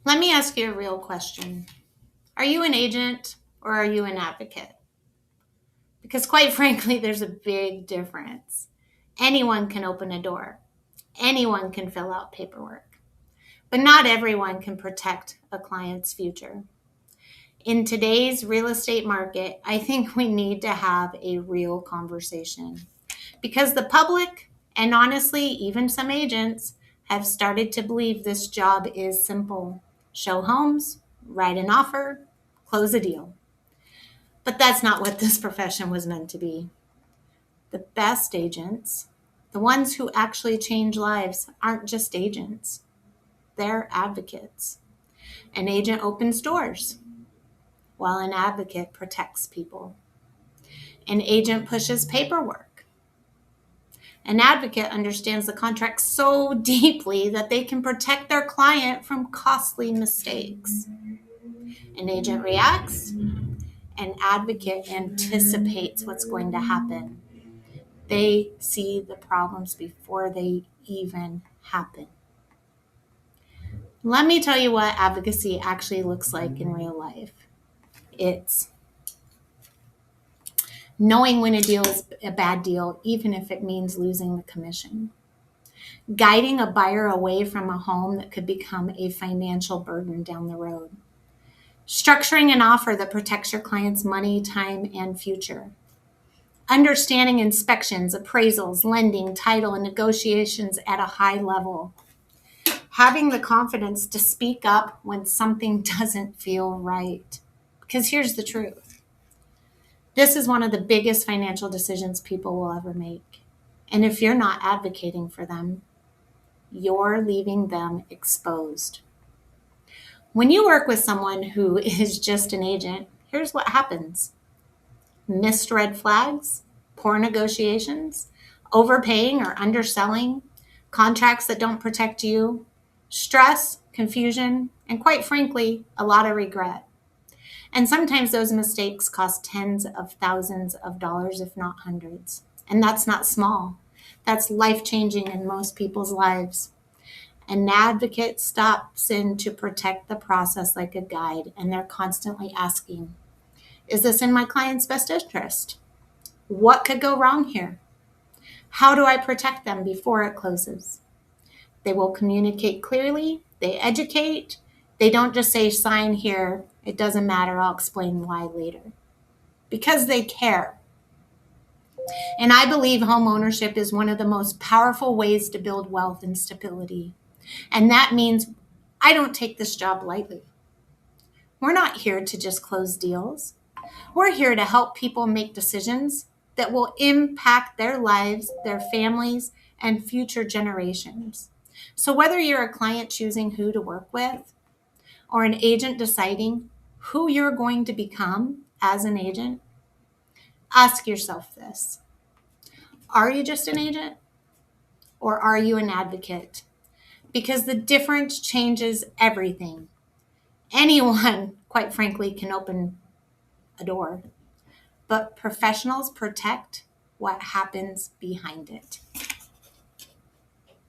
Let me ask you a real question. Are you an agent or are you an advocate? Because quite frankly, there's a big difference. Anyone can open a door. Anyone can fill out paperwork. But not everyone can protect a client's future. In today's real estate market, I think we need to have a real conversation because the public, and honestly, even some agents, have started to believe this job is simple: show homes, write an offer, close a deal. But that's not what this profession was meant to be. The best agents, the ones who actually change lives, aren't just agents, they're advocates. An agent opens doors, while an advocate protects people. An agent pushes paperwork. An advocate understands the contract so deeply that they can protect their client from costly mistakes. An agent reacts. An advocate anticipates what's going to happen. They see the problems before they even happen. Let me tell you what advocacy actually looks like in real life. It's knowing when a deal is a bad deal, even if it means losing the commission. Guiding a buyer away from a home that could become a financial burden down the road. Structuring an offer that protects your client's money, time, and future. Understanding inspections, appraisals, lending, title, and negotiations at a high level. Having the confidence to speak up when something doesn't feel right. Because here's the truth. This is one of the biggest financial decisions people will ever make. And if you're not advocating for them, you're leaving them exposed. When you work with someone who is just an agent, here's what happens: missed red flags, poor negotiations, overpaying or underselling, contracts that don't protect you, stress, confusion, and quite frankly, a lot of regret. And sometimes those mistakes cost tens of thousands of dollars, if not hundreds. And that's not small. That's life-changing in most people's lives. An advocate stops in to protect the process like a guide, and they're constantly asking, is this in my client's best interest? What could go wrong here? How do I protect them before it closes? They will communicate clearly, they educate, they don't just say sign here, it doesn't matter, I'll explain why later. Because they care. And I believe home ownership is one of the most powerful ways to build wealth and stability. And that means I don't take this job lightly. We're not here to just close deals. We're here to help people make decisions that will impact their lives, their families, and future generations. So whether you're a client choosing who to work with or an agent deciding who you're going to become as an agent, ask yourself this: are you just an agent or are you an advocate? Because the difference changes everything. Anyone, quite frankly, can open a door, but professionals protect what happens behind it.